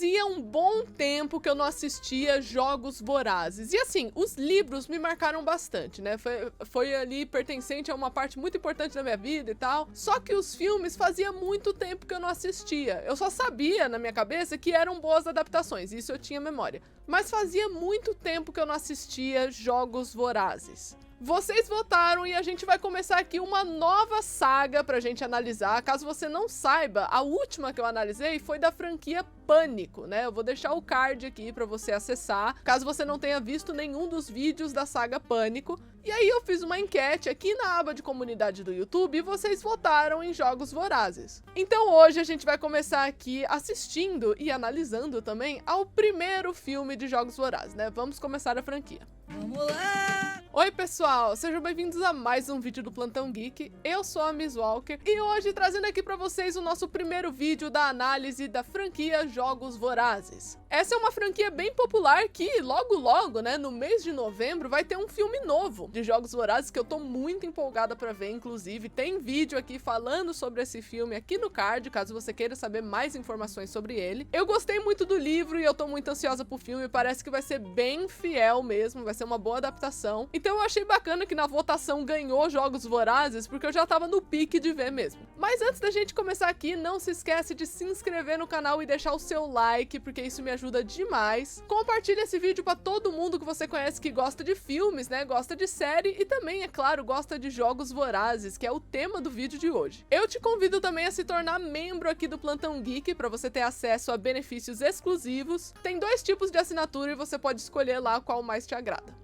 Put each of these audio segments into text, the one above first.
Fazia um bom tempo que eu não assistia Jogos Vorazes. E assim, os livros me marcaram bastante, né? Foi ali pertencente a uma parte muito importante da minha vida e tal. Só que os filmes fazia muito tempo que eu não assistia. Eu só sabia na minha cabeça que eram boas adaptações, isso eu tinha memória. Mas fazia muito tempo que eu não assistia Jogos Vorazes. Vocês votaram e a gente vai começar aqui uma nova saga pra gente analisar. Caso você não saiba, a última que eu analisei foi da franquia Pânico, né? Eu vou deixar o card aqui pra você acessar, caso você não tenha visto nenhum dos vídeos da saga Pânico. E aí eu fiz uma enquete aqui na aba de comunidade do YouTube e vocês votaram em Jogos Vorazes. Então hoje a gente vai começar aqui assistindo e analisando também ao primeiro filme de Jogos Vorazes, né? Vamos começar a franquia. Vamos lá! Oi pessoal, sejam bem-vindos a mais um vídeo do Plantão Geek. Eu sou a Miss Walker e hoje trazendo aqui pra vocês o nosso primeiro vídeo da análise da franquia Jogos Vorazes. Essa é uma franquia bem popular que logo, né, no mês de novembro vai ter um filme novo de Jogos Vorazes que eu tô muito empolgada pra ver, inclusive tem vídeo aqui falando sobre esse filme aqui no card, caso você queira saber mais informações sobre ele. Eu gostei muito do livro e eu tô muito ansiosa pro filme, parece que vai ser bem fiel mesmo, vai ser uma boa adaptação. Então eu achei bacana que na votação ganhou Jogos Vorazes, porque eu já tava no pique de ver mesmo. Mas antes da gente começar aqui, não se esquece de se inscrever no canal e deixar o seu like, porque isso me ajuda demais. Compartilha esse vídeo pra todo mundo que você conhece que gosta de filmes, né, gosta de série e também, é claro, gosta de Jogos Vorazes, que é o tema do vídeo de hoje. Eu te convido também a se tornar membro aqui do Plantão Geek, pra você ter acesso a benefícios exclusivos. Tem 2 tipos de assinatura e você pode escolher lá qual mais te agrada.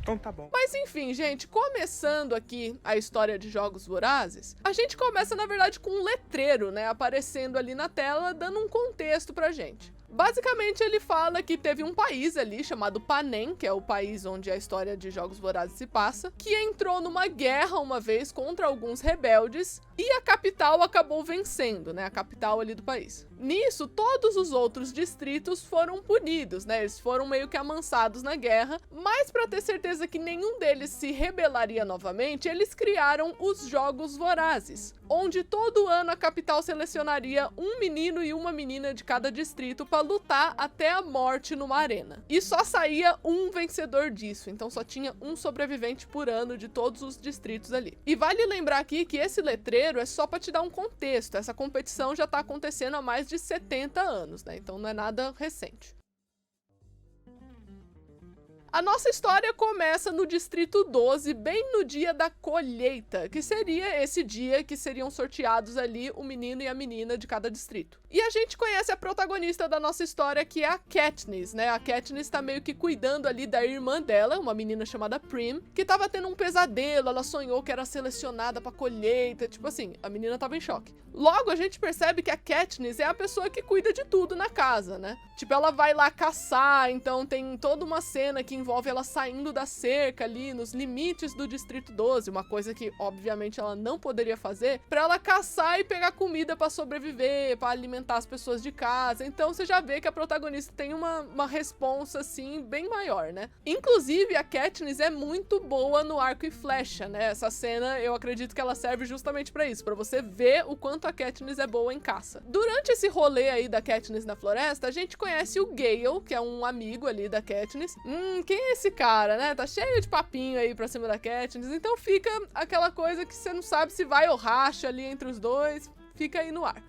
Então tá bom. Mas enfim, gente, começando aqui a história de Jogos Vorazes, a gente começa, na verdade, com um letreiro, né, aparecendo ali na tela, dando um contexto pra gente. Basicamente, ele fala que teve um país ali chamado Panem, que é o país onde a história de Jogos Vorazes se passa, que entrou numa guerra uma vez contra alguns rebeldes e a capital acabou vencendo, né, a capital ali do país. Nisso, todos os outros distritos foram punidos, né, eles foram meio que amansados na guerra, mas para ter certeza que nenhum deles se rebelaria novamente, eles criaram os Jogos Vorazes, onde todo ano a capital selecionaria um menino e uma menina de cada distrito para lutar até a morte numa arena. E só saía um vencedor disso, então só tinha um sobrevivente por ano de todos os distritos ali. E vale lembrar aqui que esse letreiro é só para te dar um contexto, essa competição já tá acontecendo há mais de 70 anos, né? Então não é nada recente. A nossa história começa no Distrito 12, bem no dia da colheita, que seria esse dia que seriam sorteados ali o menino e a menina de cada distrito. E a gente conhece a protagonista da nossa história, que é a Katniss, né? A Katniss tá meio que cuidando ali da irmã dela, uma menina chamada Prim, que tava tendo um pesadelo, ela sonhou que era selecionada pra colheita, tipo assim, a menina tava em choque. Logo, a gente percebe que a Katniss é a pessoa que cuida de tudo na casa, né? Tipo, ela vai lá caçar, então tem toda uma cena que envolve ela saindo da cerca ali, nos limites do Distrito 12, uma coisa que, obviamente, ela não poderia fazer, pra ela caçar e pegar comida pra sobreviver, pra alimentar as pessoas de casa. Então, você já vê que a protagonista tem uma responsa, assim, bem maior, né? Inclusive, a Katniss é muito boa no arco e flecha, né? Essa cena, eu acredito que ela serve justamente pra isso, pra você ver o quanto a Katniss é boa em caça. Durante esse rolê aí da Katniss na floresta, a gente conhece o Gale, que é um amigo ali da Katniss. Quem é esse cara, né? Tá cheio de papinho aí pra cima da Katniss, então fica aquela coisa que você não sabe se vai ou racha ali entre os dois, fica aí no ar.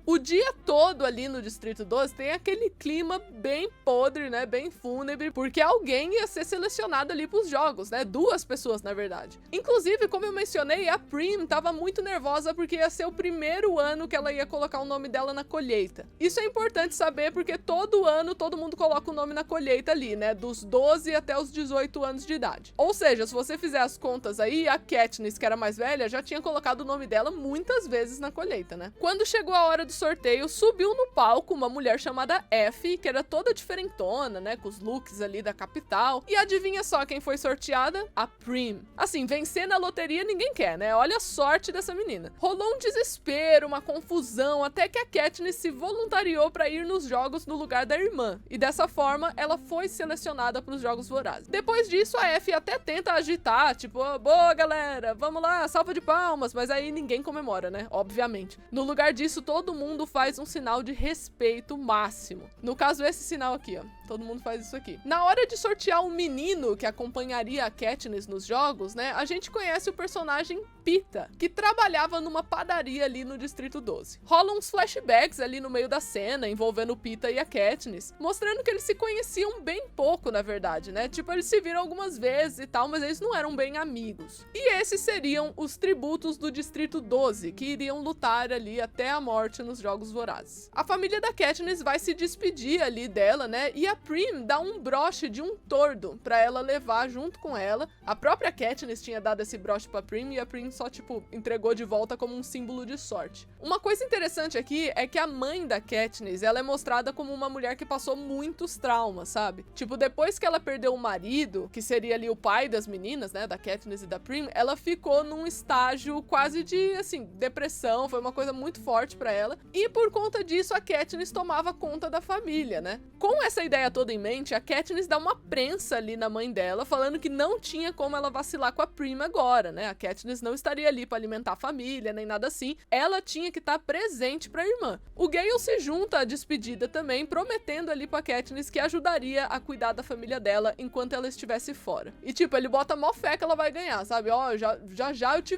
O dia todo ali no Distrito 12 tem aquele clima bem podre, né, bem fúnebre, porque alguém ia ser selecionado ali pros jogos, né, 2 pessoas na verdade. Inclusive, como eu mencionei, a Prim tava muito nervosa porque ia ser o primeiro ano que ela ia colocar o nome dela na colheita. Isso é importante saber porque todo ano todo mundo coloca o nome na colheita ali, né, dos 12 até os 18 anos de idade. Ou seja, se você fizer as contas aí, a Katniss, que era mais velha, já tinha colocado o nome dela muitas vezes na colheita, né. Quando chegou a hora do sorteio, sorteio, subiu no palco uma mulher chamada Effie, que era toda diferentona, né, com os looks ali da capital. E adivinha só quem foi sorteada? A Prim. Assim, vencer na loteria ninguém quer, né? Olha a sorte dessa menina. Rolou um desespero, uma confusão, até que a Katniss se voluntariou para ir nos jogos no lugar da irmã. E dessa forma, ela foi selecionada para os Jogos Vorazes. Depois disso, a Effie até tenta agitar, tipo, oh, boa galera, vamos lá, salva de palmas, mas aí ninguém comemora, né? Obviamente. No lugar disso, todo mundo faz um sinal de respeito máximo. No caso, esse sinal aqui, ó. Todo mundo faz isso aqui. Na hora de sortear um menino que acompanharia a Katniss nos jogos, né, a gente conhece o personagem Peeta, que trabalhava numa padaria ali no Distrito 12. Rolam uns flashbacks ali no meio da cena, envolvendo o Peeta e a Katniss, mostrando que eles se conheciam bem pouco, na verdade, né? Tipo, eles se viram algumas vezes e tal, mas eles não eram bem amigos. E esses seriam os tributos do Distrito 12, que iriam lutar ali até a morte nos Jogos Vorazes. A família da Katniss vai se despedir ali dela, né? E a Prim dá um broche de um tordo pra ela levar junto com ela. A própria Katniss tinha dado esse broche pra Prim e a Prim só, tipo, entregou de volta como um símbolo de sorte. Uma coisa interessante aqui é que a mãe da Katniss, ela é mostrada como uma mulher que passou muitos traumas, sabe? Tipo, depois que ela perdeu o marido, que seria ali o pai das meninas, né, da Katniss e da Prim, ela ficou num estágio quase de, assim, depressão, foi uma coisa muito forte pra ela. E por conta disso, a Katniss tomava conta da família, né? Com essa ideia toda em mente, a Katniss dá uma prensa ali na mãe dela, falando que não tinha como ela vacilar com a Prim agora, né? A Katniss não estaria ali pra alimentar a família, nem nada assim. Ela tinha que estar presente pra irmã. O Gale se junta à despedida também, prometendo ali pra Katniss que ajudaria a cuidar da família dela enquanto ela estivesse fora. E tipo, ele bota mó fé que ela vai ganhar, sabe? Ó, já eu te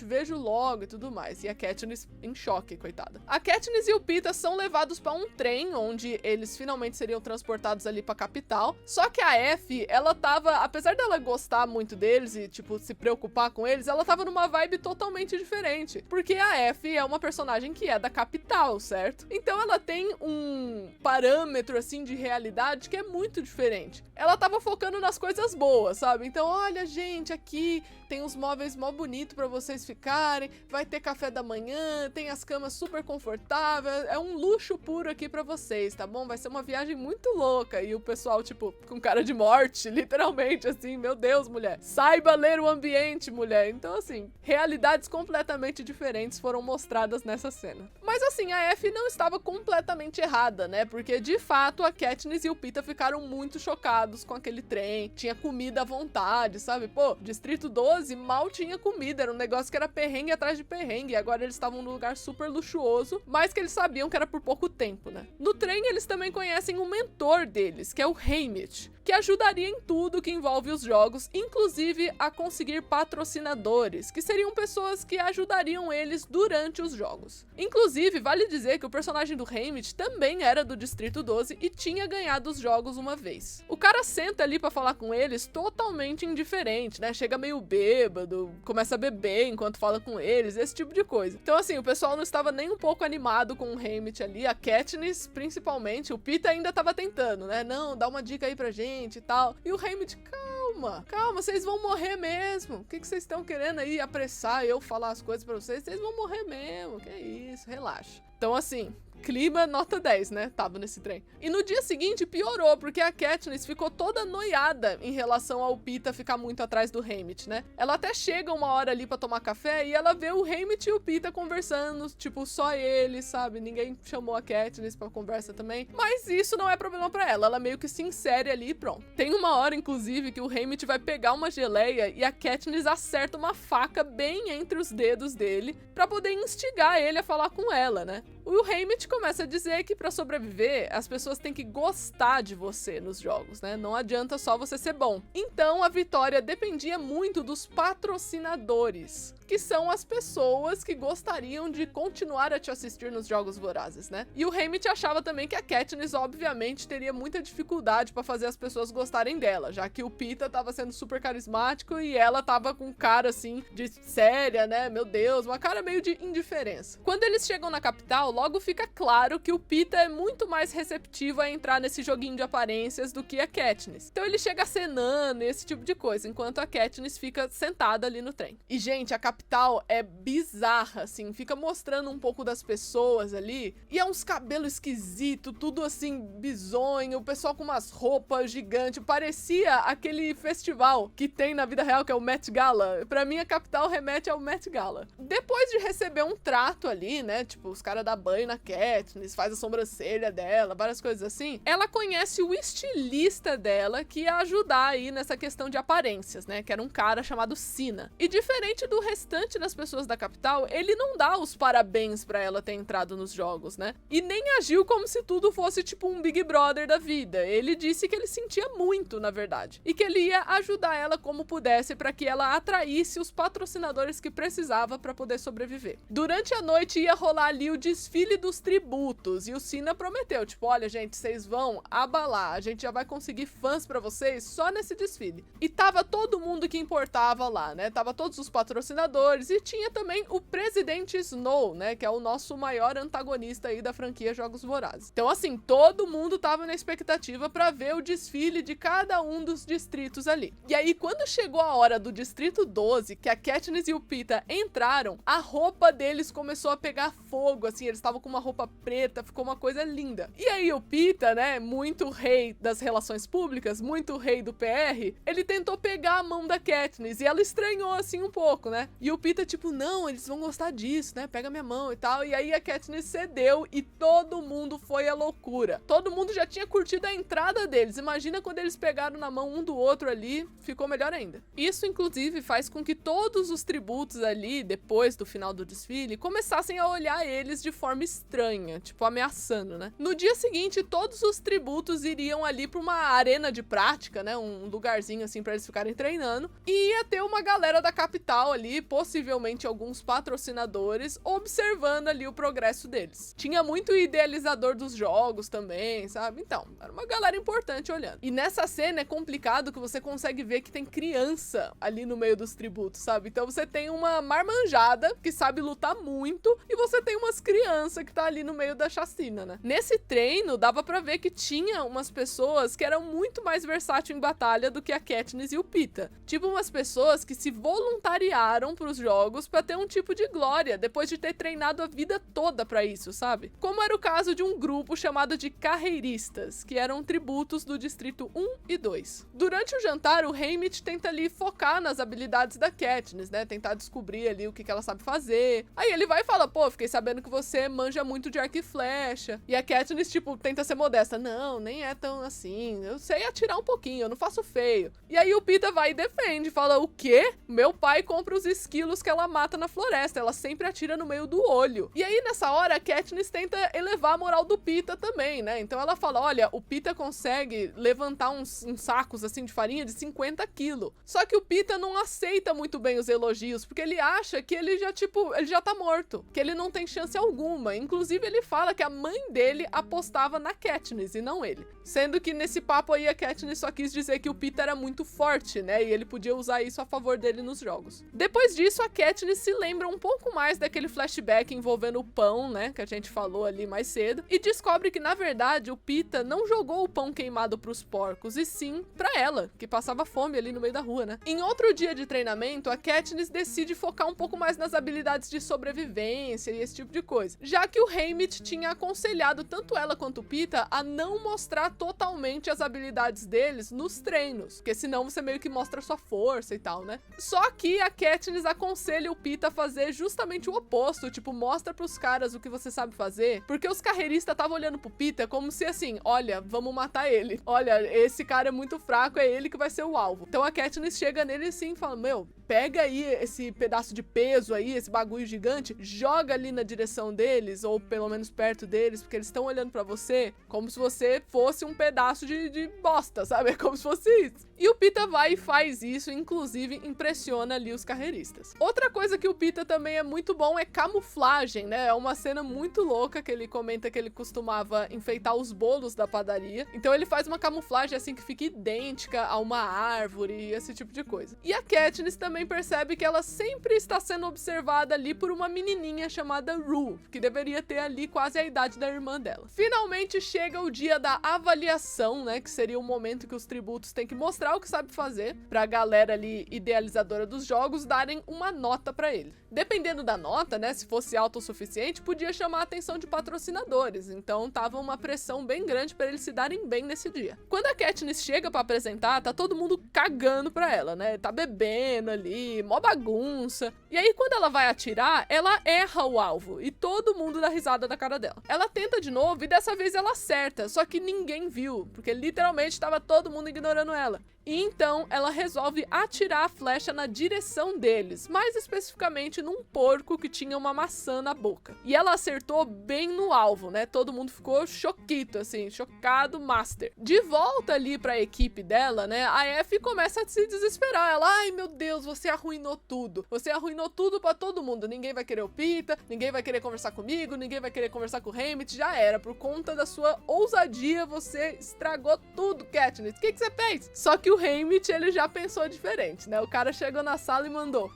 vejo logo e tudo mais. E a Katniss em choque, coitada. A Katniss e o Peeta são levados pra um trem, onde eles finalmente seriam transportados ali pra capital. Só que a Effie, ela tava, apesar dela gostar muito deles e, tipo, se preocupar com eles, ela tava numa vibe totalmente diferente. Porque a Effie é uma personagem que é da capital, certo? Então ela tem um parâmetro, assim, de realidade que é muito diferente. Ela tava focando nas coisas boas, sabe? Então, olha, gente, aqui tem uns móveis mó bonitos pra vocês ficarem, vai ter café da manhã, tem as camas super confortáveis, é um luxo puro aqui pra vocês, tá bom? Vai ser uma viagem muito louca. E o pessoal, tipo, com cara de morte, literalmente, assim, meu Deus, mulher, saiba ler o ambiente, mulher. Então, assim, realidades completamente diferentes foram mostradas nessa cena. Mas, assim, a Effie não estava completamente errada, né? Porque, de fato, a Katniss e o Peeta ficaram muito chocados com aquele trem, tinha comida à vontade, sabe? Pô, Distrito 12 mal tinha comida, era um negócio que era perrengue atrás de perrengue, e agora eles estavam num lugar super luxuoso, mas que eles sabiam que era por pouco tempo, né? No trem, eles também conhecem um mentor deles, que é o Haymitch, que ajudaria em tudo que envolve os jogos, inclusive a conseguir patrocinadores, que seriam pessoas que ajudariam eles durante os jogos. Inclusive, vale dizer que o personagem do Haymitch também era do Distrito 12 e tinha ganhado os jogos uma vez. O cara senta ali pra falar com eles totalmente indiferente, né? Chega meio bêbado, começa a beber enquanto fala com eles, esse tipo de coisa. Então, assim, o pessoal não estava nem um pouco animado com o Haymitch ali, a Katniss principalmente, o Peeta ainda tava tentando, né? Não, dá uma dica aí pra gente e tal. E o Haymitch, calma, vocês vão morrer mesmo. O que vocês estão querendo aí apressar eu falar as coisas pra vocês? Vocês vão morrer mesmo, que isso, relaxa. Então, assim, clima nota 10, né? Tava nesse trem. E no dia seguinte piorou, porque a Katniss ficou toda noiada em relação ao Peeta ficar muito atrás do Haymitch, né? Ela até chega uma hora ali pra tomar café e ela vê o Haymitch e o Peeta conversando, tipo, só eles, sabe? Ninguém chamou a Katniss pra conversa também. Mas isso não é problema pra ela, ela meio que se insere ali e pronto. Tem uma hora, inclusive, que o Haymitch vai pegar uma geleia e a Katniss acerta uma faca bem entre os dedos dele pra poder instigar ele a falar com ela, né? O Haymitch começa a dizer que pra sobreviver, as pessoas têm que gostar de você nos jogos, né? Não adianta só você ser bom. Então, a vitória dependia muito dos patrocinadores, que são as pessoas que gostariam de continuar a te assistir nos Jogos Vorazes, né? E o Haymitch achava também que a Katniss, obviamente, teria muita dificuldade pra fazer as pessoas gostarem dela, já que o Peeta tava sendo super carismático e ela tava com cara, assim, de séria, né? Meu Deus, uma cara meio de indiferença. Quando eles chegam na capital, logo fica claro que o Peeta é muito mais receptivo a entrar nesse joguinho de aparências do que a Katniss. Então ele chega acenando e esse tipo de coisa, enquanto a Katniss fica sentada ali no trem. E, gente, a capital é bizarra, assim, fica mostrando um pouco das pessoas ali, e é uns cabelos esquisitos, tudo assim, bizonho, o pessoal com umas roupas gigantes, parecia aquele festival que tem na vida real, que é o Met Gala. Pra mim, a capital remete ao Met Gala. Depois de receber um trato ali, né, tipo, os caras dão banho na Katniss, faz a sobrancelha dela, várias coisas assim, ela conhece o estilista dela, que ia ajudar aí nessa questão de aparências, né, que era um cara chamado Cinna. E diferente do restante das pessoas da capital, ele não dá os parabéns pra ela ter entrado nos jogos, né, e nem agiu como se tudo fosse tipo um Big Brother da vida. Ele disse que ele sentia muito, na verdade, e que ele ia ajudar ela como pudesse pra que ela atraísse os patrocinadores que precisava pra poder sobreviver. Durante a noite ia rolar ali o desfile dos tributos, e o Cinna prometeu, tipo, olha, gente, vocês vão abalar, a gente já vai conseguir fãs pra vocês só nesse desfile. E tava todo mundo que importava lá, né, tava todos os patrocinadores, e tinha também o presidente Snow, né, que é o nosso maior antagonista aí da franquia Jogos Vorazes. Então, assim, todo mundo tava na expectativa pra ver o desfile de cada um dos distritos ali. E aí, quando chegou a hora do distrito 12, que a Katniss e o Peeta entraram, a roupa deles começou a pegar fogo, assim, eles estavam com uma roupa preta, ficou uma coisa linda. E aí o Peeta, né, muito rei das relações públicas, muito rei do PR, ele tentou pegar a mão da Katniss e ela estranhou, assim, um pouco, né? E o Peeta, tipo, não, eles vão gostar disso, né, pega minha mão e tal. E aí a Katniss cedeu e todo mundo foi à loucura. Todo mundo já tinha curtido a entrada deles, imagina quando eles pegaram na mão um do outro ali, ficou melhor ainda. Isso, inclusive, faz com que todos os tributos ali, depois do final do desfile, começassem a olhar eles de forma estranha, tipo, ameaçando, né? No dia seguinte, todos os tributos iriam ali pra uma arena de prática, né? Um lugarzinho, assim, pra eles ficarem treinando. E ia ter uma galera da capital ali, possivelmente alguns patrocinadores, observando ali o progresso deles. Tinha muito idealizador dos jogos também, sabe? Então, era uma galera importante olhando. E nessa cena é complicado que você consegue ver que tem criança ali no meio dos tributos, sabe? Então você tem uma marmanjada que sabe lutar muito e você tem umas crianças que tá ali no meio da chacina, né? Nesse treino, dava pra ver que tinha umas pessoas que eram muito mais versáteis em batalha do que a Katniss e o Peeta. Tipo umas pessoas que se voluntariaram pros jogos pra ter um tipo de glória, depois de ter treinado a vida toda pra isso, sabe? Como era o caso de um grupo chamado de Carreiristas, que eram tributos do Distrito 1 e 2. Durante o jantar, o Haymitch tenta ali focar nas habilidades da Katniss, né? Tentar descobrir ali o que ela sabe fazer. Aí ele vai e fala, pô, fiquei sabendo que você manja muito de arco e flecha. E a Katniss, tipo, tenta ser modesta. Não, nem é tão assim. Eu sei atirar um pouquinho, eu não faço feio. E aí o Peeta vai e defende, fala, o quê? Meu pai compra os esquilos que ela mata na floresta, ela sempre atira no meio do olho. E aí nessa hora a Katniss tenta elevar a moral do Peeta também, né? Então ela fala, olha, o Peeta consegue levantar uns sacos assim de farinha de 50 quilos. Só que o Peeta não aceita muito bem os elogios, porque ele acha que ele já, tipo, ele já tá morto, que ele não tem chance alguma. Inclusive ele fala que a mãe dele apostava na Katniss e não ele. Sendo que nesse papo aí a Katniss só quis dizer que o Peeta era muito forte, né? E ele podia usar isso a favor dele nos jogos. Depois disso, a Katniss se lembra um pouco mais daquele flashback envolvendo o pão, né? Que a gente falou ali mais cedo. E descobre que, na verdade, o Peeta não jogou o pão queimado pros porcos, e sim pra ela, que passava fome ali no meio da rua, né? Em outro dia de treinamento, a Katniss decide focar um pouco mais nas habilidades de sobrevivência e esse tipo de coisa. Já que o Haymitch tinha aconselhado tanto ela quanto o Peeta a não mostrar totalmente as habilidades deles nos treinos, porque senão você meio que mostra sua força e tal, né? Só que a Katniss aconselha o Peeta a fazer justamente o oposto, tipo, mostra pros caras o que você sabe fazer, porque os carreiristas estavam olhando pro Peeta como se assim, olha, vamos matar ele. Olha, esse cara é muito fraco, é ele que vai ser o alvo. Então a Katniss chega nele assim e fala, meu, pega aí esse pedaço de peso aí, esse bagulho gigante, joga ali na direção deles, ou pelo menos perto deles, porque eles estão olhando pra você como se você fosse um pedaço de bosta, sabe? É como se fosse isso. E o Peeta vai e faz isso, inclusive impressiona ali os carreiristas. Outra coisa que o Peeta também é muito bom é camuflagem, né? É uma cena muito louca que ele comenta que ele costumava enfeitar os bolos da padaria. Então ele faz uma camuflagem assim que fica idêntica a uma árvore e esse tipo de coisa. E a Katniss também também percebe que ela sempre está sendo observada ali por uma menininha chamada Rue, que deveria ter ali quase a idade da irmã dela. Finalmente chega o dia da avaliação, né, que seria o momento que os tributos têm que mostrar o que sabe fazer pra galera ali idealizadora dos jogos darem uma nota pra ele. Dependendo da nota, né, se fosse alta o suficiente, podia chamar a atenção de patrocinadores, então tava uma pressão bem grande pra eles se darem bem nesse dia. Quando a Katniss chega pra apresentar, tá todo mundo cagando pra ela, né, tá bebendo ali, mó bagunça, e aí quando ela vai atirar, ela erra o alvo, e todo mundo dá risada da cara dela. Ela tenta de novo e dessa vez ela acerta, só que ninguém viu, porque literalmente tava todo mundo ignorando ela. E então ela resolve atirar a flecha na direção deles, mais especificamente num porco que tinha uma maçã na boca. E ela acertou bem no alvo, né? Todo mundo ficou choquito, assim, chocado, master. De volta ali pra equipe dela, né? A Effie começa a se desesperar. Ela, ai meu Deus, você arruinou tudo. Você arruinou tudo pra todo mundo. Ninguém vai querer o Peeta, ninguém vai querer conversar comigo, ninguém vai querer conversar com o Haymitch. Já era, por conta da sua ousadia, você estragou tudo, Katniss. O que você fez? Só que o Haymitch, ele já pensou diferente, né? O cara chegou na sala e mandou.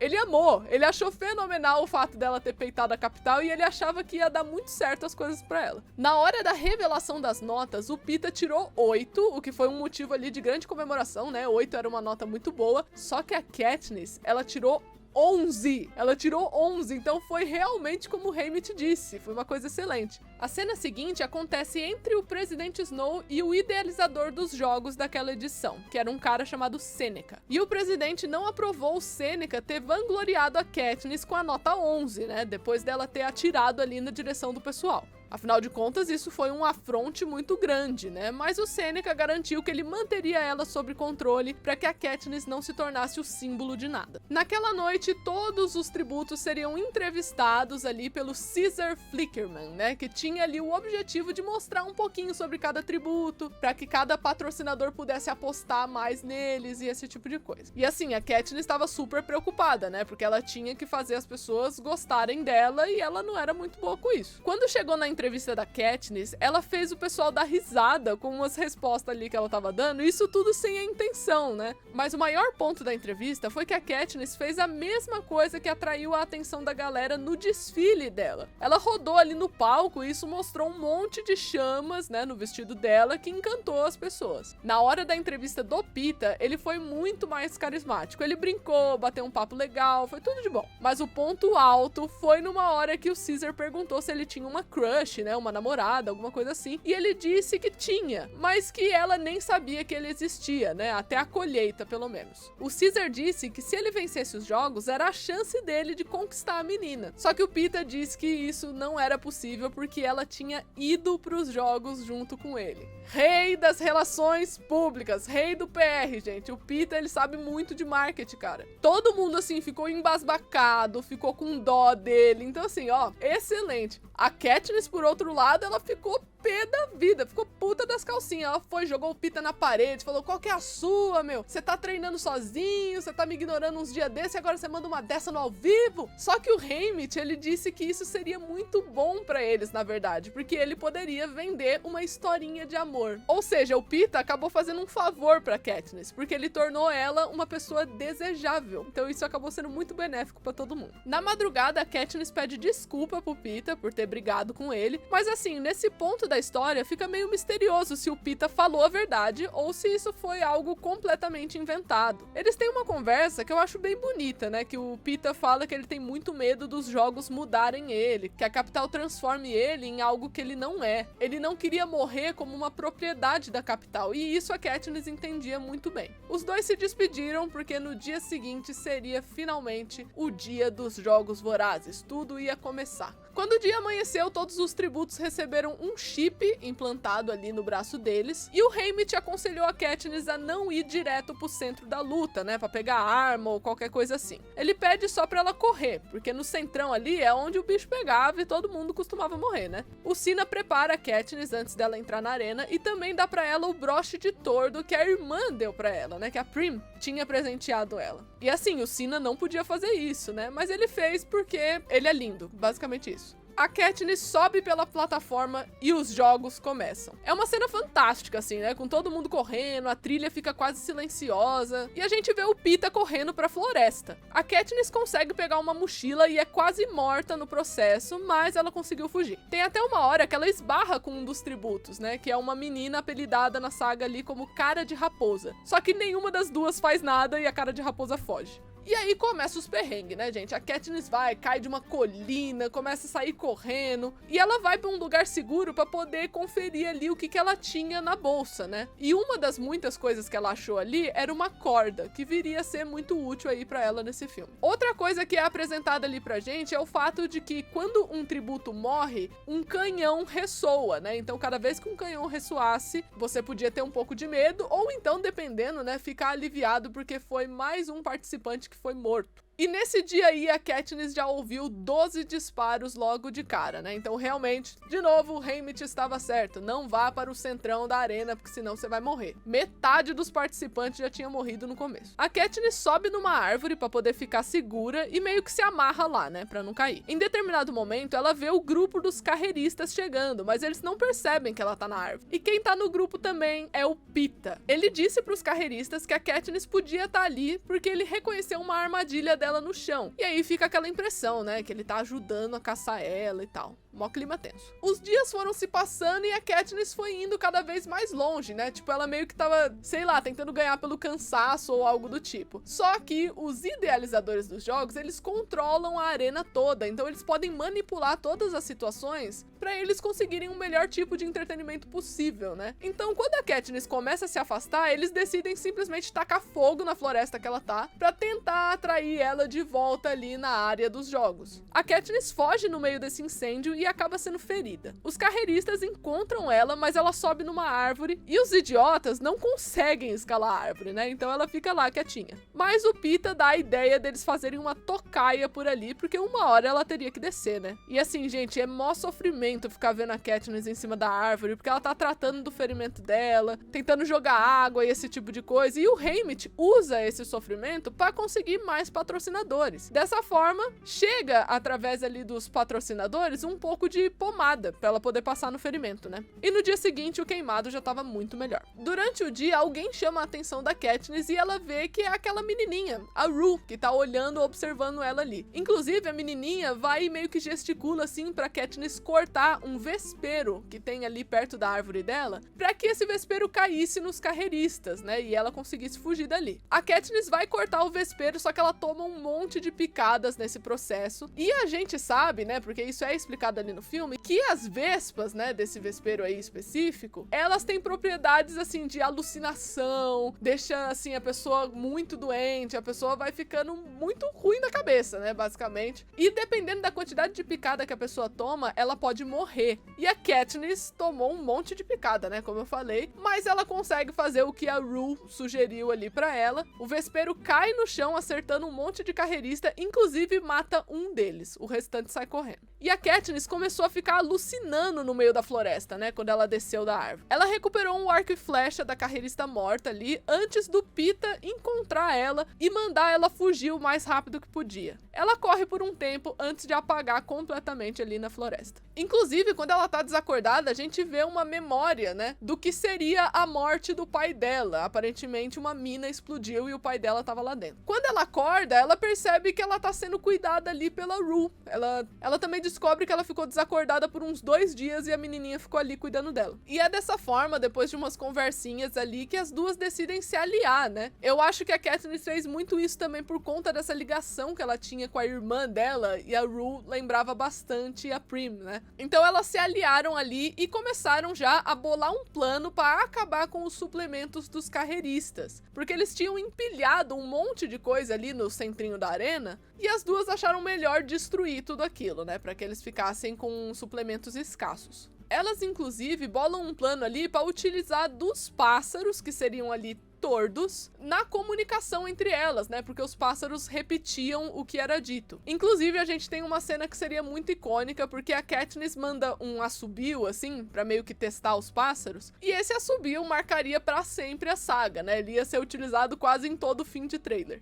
Ele amou, ele achou fenomenal o fato dela ter peitado a capital e ele achava que ia dar muito certo as coisas pra ela. Na hora da revelação das notas, o Peeta tirou 8, o que foi um motivo ali de grande comemoração, né? 8 era uma nota muito boa, só que a Katniss, ela tirou 11. Ela tirou 11, então foi realmente como o Haymitch disse, foi uma coisa excelente. A cena seguinte acontece entre o presidente Snow e o idealizador dos jogos daquela edição, que era um cara chamado Seneca. E o presidente não aprovou o Seneca ter vangloriado a Katniss com a nota 11, né, depois dela ter atirado ali na direção do pessoal. Afinal de contas, isso foi um afronte muito grande, né? Mas o Seneca garantiu que ele manteria ela sob controle para que a Katniss não se tornasse o símbolo de nada. Naquela noite, todos os tributos seriam entrevistados ali pelo Caesar Flickerman, né? Que tinha ali o objetivo de mostrar um pouquinho sobre cada tributo, para que cada patrocinador pudesse apostar mais neles e esse tipo de coisa. E assim, a Katniss estava super preocupada, né? Porque ela tinha que fazer as pessoas gostarem dela e ela não era muito boa com isso. Quando chegou na entrevista da Katniss, ela fez o pessoal dar risada com umas respostas ali que ela tava dando, isso tudo sem a intenção, né? Mas o maior ponto da entrevista foi que a Katniss fez a mesma coisa que atraiu a atenção da galera no desfile dela. Ela rodou ali no palco e isso mostrou um monte de chamas, né, no vestido dela, que encantou as pessoas. Na hora da entrevista do Peeta, ele foi muito mais carismático. Ele brincou, bateu um papo legal, foi tudo de bom. Mas o ponto alto foi numa hora que o Caesar perguntou se ele tinha uma crush, né, uma namorada, alguma coisa assim, e ele disse que tinha, mas que ela nem sabia que ele existia, né, até a colheita, pelo menos. O Caesar disse que se ele vencesse os jogos, era a chance dele de conquistar a menina. Só que o Peeta disse que isso não era possível porque ela tinha ido pros jogos junto com ele. Rei das relações públicas, rei do PR, gente. O Peeta, ele sabe muito de marketing, cara. Todo mundo, assim, ficou embasbacado, ficou com dó dele. Então, assim, ó, excelente. A Katniss, por outro lado, ela ficou pé da vida, ficou puta das calcinhas. Ela foi, jogou o Peeta na parede, falou, qual que é a sua, meu? Você tá treinando sozinho, você tá me ignorando uns dias desses e agora você manda uma dessa no ao vivo? Só que o Haymitch, ele disse que isso seria muito bom pra eles, na verdade, porque ele poderia vender uma historinha de amor. Ou seja, o Peeta acabou fazendo um favor pra Katniss, porque ele tornou ela uma pessoa desejável. Então isso acabou sendo muito benéfico pra todo mundo. Na madrugada, a Katniss pede desculpa pro Peeta por ter brigado com ele, mas assim, nesse ponto da história, fica meio misterioso se o Peeta falou a verdade ou se isso foi algo completamente inventado. Eles têm uma conversa que eu acho bem bonita, né? Que o Peeta fala que ele tem muito medo dos jogos mudarem ele, que a capital transforme ele em algo que ele não é. Ele não queria morrer como uma propriedade da capital, e isso a Katniss entendia muito bem. Os dois se despediram porque no dia seguinte seria finalmente o dia dos Jogos Vorazes, tudo ia começar. Quando o dia amanheceu, todos os tributos receberam um chip implantado ali no braço deles, e o Haymitch aconselhou a Katniss a não ir direto pro centro da luta, né, pra pegar arma ou qualquer coisa assim. Ele pede só pra ela correr, porque no centrão ali é onde o bicho pegava e todo mundo costumava morrer, né. O Cinna prepara a Katniss antes dela entrar na arena e também dá pra ela o broche de tordo que a irmã deu pra ela, né, que a Prim tinha presenteado ela. E assim, o Cinna não podia fazer isso, né, mas ele fez porque ele é lindo, basicamente isso. a Katniss sobe pela plataforma e os jogos começam. É uma cena fantástica, assim, né? Com todo mundo correndo, a trilha fica quase silenciosa e a gente vê o Peeta correndo pra floresta. A Katniss consegue pegar uma mochila e é quase morta no processo, mas ela conseguiu fugir. Tem até uma hora que ela esbarra com um dos tributos, né? Que é uma menina apelidada na saga ali como Cara de Raposa. Só que nenhuma das duas faz nada e a Cara de Raposa foge. E aí começa os perrengues, né, gente? A Katniss cai de uma colina, começa a sair correndo, e ela vai pra um lugar seguro pra poder conferir ali o que ela tinha na bolsa, né? E uma das muitas coisas que ela achou ali era uma corda, que viria a ser muito útil aí pra ela nesse filme. Outra coisa que é apresentada ali pra gente é o fato de que quando um tributo morre, um canhão ressoa, né? Então cada vez que um canhão ressoasse, você podia ter um pouco de medo, ou então, dependendo, né, ficar aliviado porque foi mais um participante que foi morto. E nesse dia aí, a Katniss já ouviu 12 disparos logo de cara, né? Então, realmente, de novo, o Haymitch estava certo. Não vá para o centrão da arena, porque senão você vai morrer. Metade dos participantes já tinha morrido no começo. A Katniss sobe numa árvore para poder ficar segura e meio que se amarra lá, né? Para não cair. Em determinado momento, ela vê o grupo dos carreiristas chegando, mas eles não percebem que ela tá na árvore. E quem tá no grupo também é o Peeta. Ele disse para os carreiristas que a Katniss podia estar ali porque ele reconheceu uma armadilha dela no chão. E aí fica aquela impressão, né, que ele tá ajudando a caçar ela e tal. Mó clima tenso. Os dias foram se passando e a Katniss foi indo cada vez mais longe, né? Tipo, ela meio que tava, sei lá, tentando ganhar pelo cansaço ou algo do tipo. Só que os idealizadores dos jogos, eles controlam a arena toda, então eles podem manipular todas as situações pra eles conseguirem um melhor tipo de entretenimento possível, né? Então, quando a Katniss começa a se afastar, eles decidem simplesmente tacar fogo na floresta que ela tá, pra tentar atrair ela de volta ali na área dos jogos. A Katniss foge no meio desse incêndio e acaba sendo ferida. Os carreiristas encontram ela, mas ela sobe numa árvore e os idiotas não conseguem escalar a árvore, né? Então ela fica lá quietinha. Mas o Peeta dá a ideia deles fazerem uma tocaia por ali, porque uma hora ela teria que descer, né? E assim, gente, é mó sofrimento ficar vendo a Katniss em cima da árvore, porque ela tá tratando do ferimento dela, tentando jogar água e esse tipo de coisa. E o Haymitch usa esse sofrimento para conseguir mais patrocinadores. Dessa forma, chega através ali dos patrocinadores um pouco de pomada pra ela poder passar no ferimento, né? E no dia seguinte o queimado já tava muito melhor. Durante o dia, alguém chama a atenção da Katniss e ela vê que é aquela menininha, a Rue, que tá olhando, observando ela ali. Inclusive, a menininha vai e meio que gesticula assim pra Katniss cortar um vespeiro que tem ali perto da árvore dela, pra que esse vespeiro caísse nos carreiristas, né? E ela conseguisse fugir dali. A Katniss vai cortar o vespeiro, só que ela toma um monte de picadas nesse processo. E a gente sabe, né, porque isso é explicado ali no filme, que as vespas, né, desse vespeiro aí específico, elas têm propriedades, assim, de alucinação, deixa, assim, a pessoa muito doente, a pessoa vai ficando muito ruim da cabeça, né, basicamente. E dependendo da quantidade de picada que a pessoa toma, ela pode morrer. E a Katniss tomou um monte de picada, né, como eu falei, mas ela consegue fazer o que a Rue sugeriu ali pra ela. O vespeiro cai no chão, acertando um monte de carreirista, inclusive mata um deles, o restante sai correndo. E a Katniss começou a ficar alucinando no meio da floresta, né, quando ela desceu da árvore. Ela recuperou um arco e flecha da carreirista morta ali, antes do Peeta encontrar ela e mandar ela fugir o mais rápido que podia. Ela corre por um tempo antes de apagar completamente ali na floresta. Inclusive, quando ela tá desacordada, a gente vê uma memória, né, do que seria a morte do pai dela. Aparentemente, uma mina explodiu e o pai dela tava lá dentro. Quando ela acorda, ela percebe que ela tá sendo cuidada ali pela Rue. Ela também descobre que ela ficou desacordada por uns 2 dias e a menininha ficou ali cuidando dela. E é dessa forma, depois de umas conversinhas ali, que as duas decidem se aliar, né? Eu acho que a Katniss fez muito isso também por conta dessa ligação que ela tinha com a irmã dela, e a Rue lembrava bastante a Prim, né? Então elas se aliaram ali e começaram já a bolar um plano para acabar com os suplementos dos carreiristas, porque eles tinham empilhado um monte de coisa ali no centrinho da arena, e as duas acharam melhor destruir tudo aquilo, né, para que eles ficassem com suplementos escassos. Elas, inclusive, bolam um plano ali para utilizar dos pássaros, que seriam ali tordos, na comunicação entre elas, né? Porque os pássaros repetiam o que era dito. Inclusive, a gente tem uma cena que seria muito icônica, porque a Katniss manda um assobio, assim, pra meio que testar os pássaros, e esse assobio marcaria pra sempre a saga, né? Ele ia ser utilizado quase em todo fim de trailer.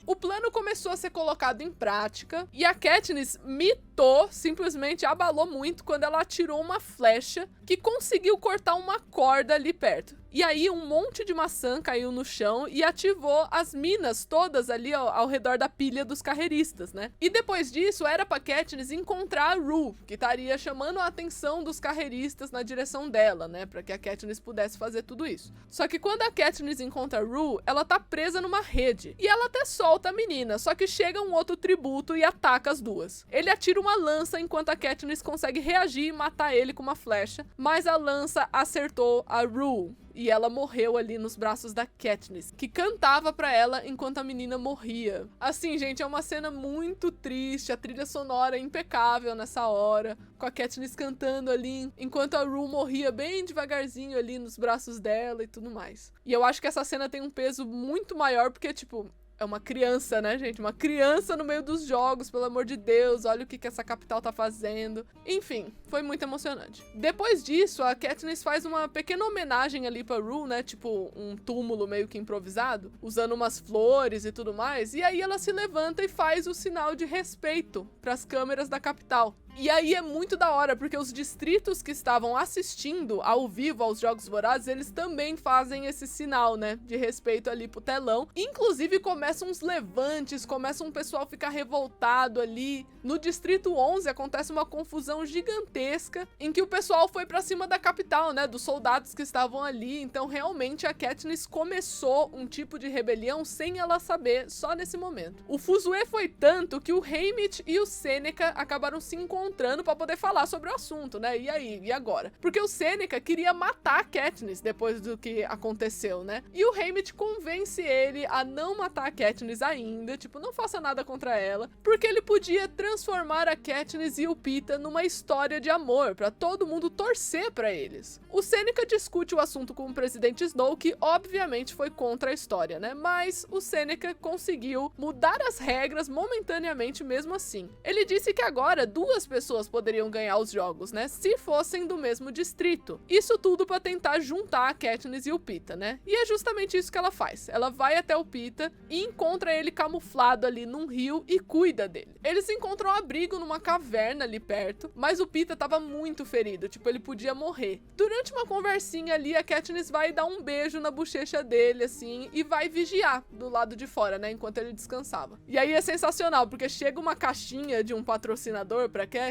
O plano começou a ser colocado em prática e a Katniss mitou, simplesmente abalou muito quando ela atirou uma flecha que conseguiu cortar uma corda ali perto. E aí um monte de maçã caiu no chão e ativou as minas todas ali ao redor da pilha dos carreiristas, né? E depois disso, era pra Katniss encontrar a Rue, que estaria chamando a atenção dos carreiristas na direção dela, né? Pra que a Katniss pudesse fazer tudo isso. Só que quando a Katniss encontra a Rue, ela tá presa numa rede. E ela até solta a menina, só que chega um outro tributo e ataca as duas. Ele atira uma lança enquanto a Katniss consegue reagir e matar ele com uma flecha, mas a lança acertou a Rue. E ela morreu ali nos braços da Katniss, que cantava pra ela enquanto a menina morria. Assim, gente, é uma cena muito triste, a trilha sonora é impecável nessa hora, com a Katniss cantando ali, enquanto a Rue morria bem devagarzinho ali nos braços dela e tudo mais. E eu acho que essa cena tem um peso muito maior, porque, tipo, é uma criança, né, gente? Uma criança no meio dos jogos, pelo amor de Deus. Olha o que essa capital tá fazendo. Enfim, foi muito emocionante. Depois disso, a Katniss faz uma pequena homenagem ali pra Rue, né? Tipo, um túmulo meio que improvisado, usando umas flores e tudo mais. E aí ela se levanta e faz o sinal de respeito pras câmeras da capital. E aí é muito da hora, porque os distritos que estavam assistindo ao vivo aos Jogos Vorazes, eles também fazem esse sinal, né, de respeito ali pro telão. Inclusive começam uns levantes, começa um pessoal a ficar revoltado ali. No Distrito 11 acontece uma confusão gigantesca, em que o pessoal foi pra cima da capital, né, dos soldados que estavam ali. Então realmente a Katniss começou um tipo de rebelião sem ela saber, só nesse momento. O fuzuê foi tanto que o Haymitch e o Seneca acabaram se encontrando pra poder falar sobre o assunto, né? E aí? E agora? Porque o Seneca queria matar a Katniss depois do que aconteceu, né? E o Haymitch convence ele a não matar a Katniss ainda, tipo, não faça nada contra ela, porque ele podia transformar a Katniss e o Peeta numa história de amor, pra todo mundo torcer pra eles. O Seneca discute o assunto com o presidente Snow, que obviamente foi contra a história, né? Mas o Seneca conseguiu mudar as regras momentaneamente mesmo assim. Ele disse que agora duas pessoas poderiam ganhar os jogos, né, se fossem do mesmo distrito. Isso tudo pra tentar juntar a Katniss e o Peeta, né? E é justamente isso que ela faz. Ela vai até o Peeta e encontra ele camuflado ali num rio e cuida dele. Eles encontram um abrigo numa caverna ali perto, mas o Peeta tava muito ferido, tipo, ele podia morrer. Durante uma conversinha ali, a Katniss vai dar um beijo na bochecha dele, assim, e vai vigiar do lado de fora, né, enquanto ele descansava. E aí é sensacional, porque chega uma caixinha de um patrocinador pra Katniss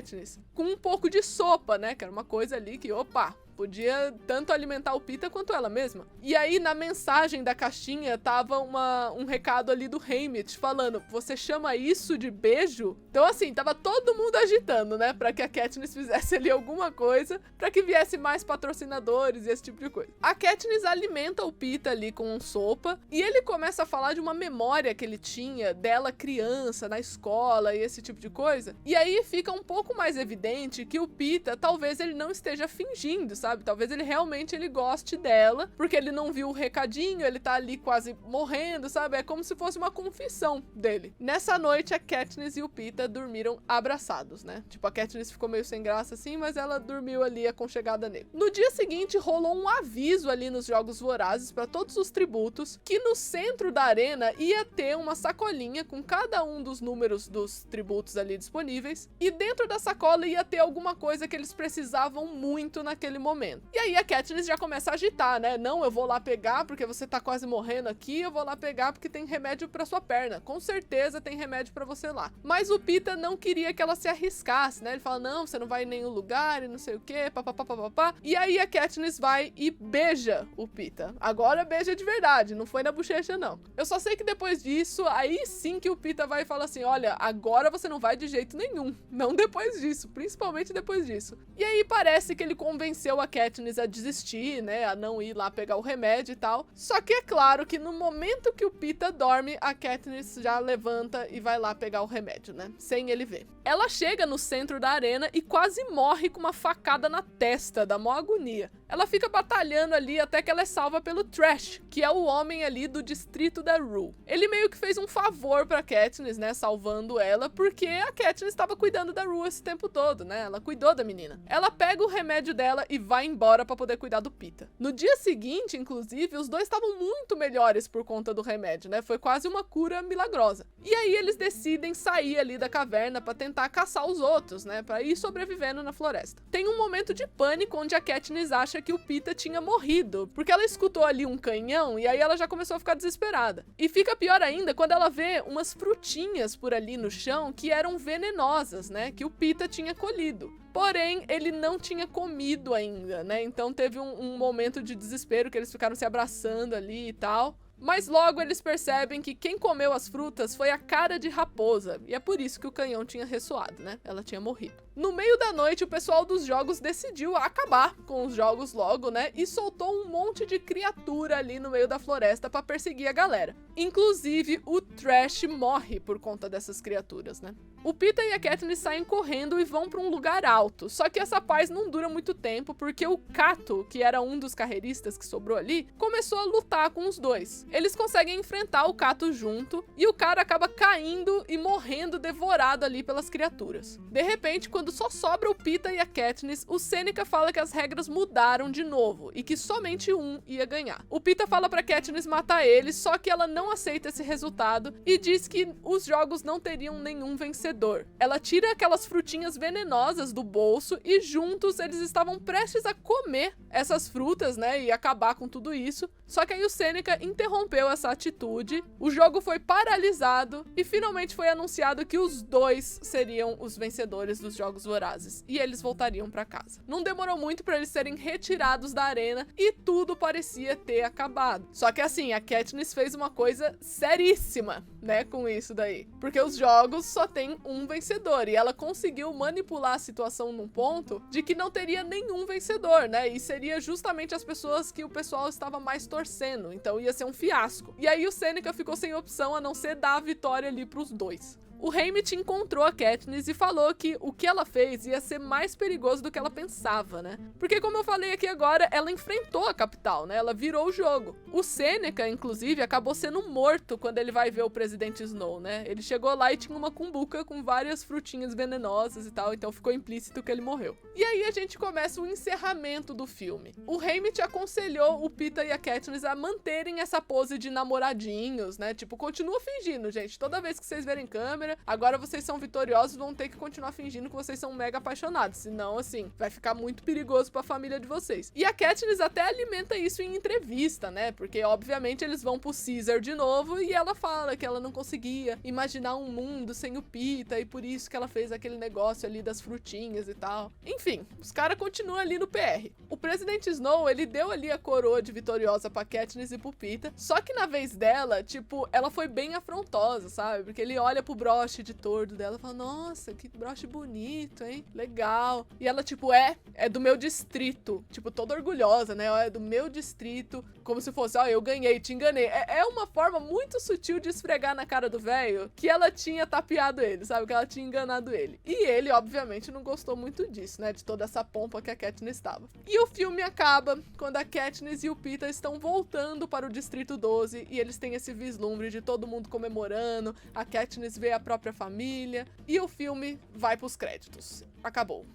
com um pouco de sopa, né? Que era uma coisa ali que, opa, podia tanto alimentar o Peeta quanto ela mesma. E aí, na mensagem da caixinha, tava um recado ali do Haymitch falando, você chama isso de beijo? Então, assim, tava todo mundo agitando, né? Pra que a Katniss fizesse ali alguma coisa, pra que viesse mais patrocinadores e esse tipo de coisa. A Katniss alimenta o Peeta ali com sopa, e ele começa a falar de uma memória que ele tinha dela criança, na escola e esse tipo de coisa. E aí fica um pouco mais evidente que o Peeta, talvez ele não esteja fingindo, sabe? Talvez ele realmente goste dela, porque ele não viu o recadinho, ele tá ali quase morrendo, sabe? É como se fosse uma confissão dele. Nessa noite, a Katniss e o Peeta dormiram abraçados, né? Tipo, a Katniss ficou meio sem graça assim, mas ela dormiu ali aconchegada nele. No dia seguinte, rolou um aviso ali nos Jogos Vorazes para todos os tributos, que no centro da arena ia ter uma sacolinha com cada um dos números dos tributos ali disponíveis, e dentro da sacola ia ter alguma coisa que eles precisavam muito naquele momento. E aí a Katniss já começa a agitar, né? Não, eu vou lá pegar porque você tá quase morrendo aqui, eu vou lá pegar porque tem remédio pra sua perna. Com certeza tem remédio pra você lá. Mas o Peeta não queria que ela se arriscasse, né? Ele fala, não, você não vai em nenhum lugar e não sei o quê, papapá. E aí a Katniss vai e beija o Peeta. Agora beija de verdade, não foi na bochecha, não. Eu só sei que depois disso, aí sim que o Peeta vai e fala assim, olha, agora você não vai de jeito nenhum. Não depois disso, principalmente depois disso. E aí parece que ele convenceu a Katniss a desistir, né, a não ir lá pegar o remédio e tal. Só que é claro que no momento que o Peeta dorme, a Katniss já levanta e vai lá pegar o remédio, né, sem ele ver. Ela chega no centro da arena e quase morre com uma facada na testa, da maior agonia. Ela fica batalhando ali até que ela é salva pelo Trash, que é o homem ali do distrito da Rue. Ele meio que fez um favor pra Katniss, né, salvando ela, porque a Katniss estava cuidando da Rue esse tempo todo, né, ela cuidou da menina. Ela pega o remédio dela e vai embora pra poder cuidar do Peeta. No dia seguinte, inclusive, os dois estavam muito melhores por conta do remédio, né? Foi quase uma cura milagrosa. E aí eles decidem sair ali da caverna pra tentar caçar os outros, né? Pra ir sobrevivendo na floresta. Tem um momento de pânico onde a Katniss acha que o Peeta tinha morrido, porque ela escutou ali um canhão e aí ela já começou a ficar desesperada. E fica pior ainda quando ela vê umas frutinhas por ali no chão que eram venenosas, né? Que o Peeta tinha colhido. Porém, ele não tinha comido ainda, né? Então teve um momento de desespero que eles ficaram se abraçando ali e tal. Mas logo eles percebem que quem comeu as frutas foi a cara de raposa. E é por isso que o canhão tinha ressoado, né? Ela tinha morrido. No meio da noite, o pessoal dos jogos decidiu acabar com os jogos logo, né? E soltou um monte de criatura ali no meio da floresta pra perseguir a galera. Inclusive, o Trash morre por conta dessas criaturas, né? O Peeta e a Katniss saem correndo e vão pra um lugar alto. Só que essa paz não dura muito tempo, porque o Cato, que era um dos carreiristas que sobrou ali, começou a lutar com os dois. Eles conseguem enfrentar o Cato junto, e o cara acaba caindo e morrendo devorado ali pelas criaturas. De repente, quando só sobra o Peeta e a Katniss, o Seneca fala que as regras mudaram de novo, e que somente um ia ganhar. O Peeta fala pra Katniss matar ele, só que ela não aceita esse resultado, e diz que os jogos não teriam nenhum vencedor. Ela tira aquelas frutinhas venenosas do bolso e juntos eles estavam prestes a comer essas frutas, né, e acabar com tudo isso. Só que aí o Seneca interrompeu essa atitude, o jogo foi paralisado e finalmente foi anunciado que os dois seriam os vencedores dos Jogos Vorazes e eles voltariam pra casa. Não demorou muito pra eles serem retirados da arena e tudo parecia ter acabado. Só que assim, a Katniss fez uma coisa seríssima, né, com isso daí, porque os jogos só tem um vencedor e ela conseguiu manipular a situação num ponto de que não teria nenhum vencedor, né, e seria justamente as pessoas que o pessoal estava mais torcendo, então ia ser um fiasco. E aí o Seneca ficou sem opção a não ser dar a vitória ali pros dois. O Haymitch encontrou a Katniss e falou que o que ela fez ia ser mais perigoso do que ela pensava, né? Porque, como eu falei aqui agora, ela enfrentou a capital, né? Ela virou o jogo. O Seneca, inclusive, acabou sendo morto quando ele vai ver o presidente Snow, né? Ele chegou lá e tinha uma cumbuca com várias frutinhas venenosas e tal, então ficou implícito que ele morreu. E aí a gente começa o encerramento do filme. O Haymitch aconselhou o Peeta e a Katniss a manterem essa pose de namoradinhos, né? Tipo, continua fingindo, gente. Toda vez que vocês verem câmera, agora vocês são vitoriosos, vão ter que continuar fingindo que vocês são mega apaixonados, senão, assim, vai ficar muito perigoso pra família de vocês. E a Katniss até alimenta isso em entrevista, né, porque, obviamente, eles vão pro Caesar de novo e ela fala que ela não conseguia imaginar um mundo sem o Peeta e por isso que ela fez aquele negócio ali das frutinhas e tal. Enfim, os caras continuam ali no PR. O presidente Snow, ele deu ali a coroa de vitoriosa pra Katniss e pro Peeta, só que na vez dela, tipo, ela foi bem afrontosa, sabe, porque ele olha pro broche de tordo dela e fala, nossa, que broche bonito, hein? Legal. E ela, tipo, é do meu distrito. Tipo, toda orgulhosa, né? É do meu distrito. Como se fosse, ó, eu ganhei, te enganei. É uma forma muito sutil de esfregar na cara do velho que ela tinha tapeado ele, sabe? Que ela tinha enganado ele. E ele, obviamente, não gostou muito disso, né? De toda essa pompa que a Katniss estava. E o filme acaba quando a Katniss e o Peeta estão voltando para o Distrito 12 e eles têm esse vislumbre de todo mundo comemorando. A Katniss vê a própria família e o filme vai pros créditos. Acabou.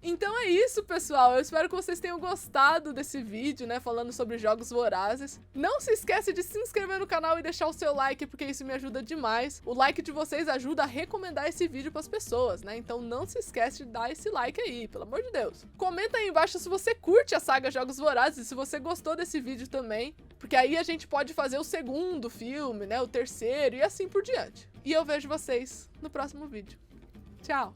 Então é isso, pessoal. Eu espero que vocês tenham gostado desse vídeo, né, falando sobre Jogos Vorazes. Não se esquece de se inscrever no canal e deixar o seu like, porque isso me ajuda demais. O like de vocês ajuda a recomendar esse vídeo para as pessoas, né? Então não se esquece de dar esse like aí, pelo amor de Deus. Comenta aí embaixo se você curte a saga Jogos Vorazes, se você gostou desse vídeo também, porque aí a gente pode fazer o segundo filme, né, o terceiro e assim por diante. E eu vejo vocês no próximo vídeo. Tchau!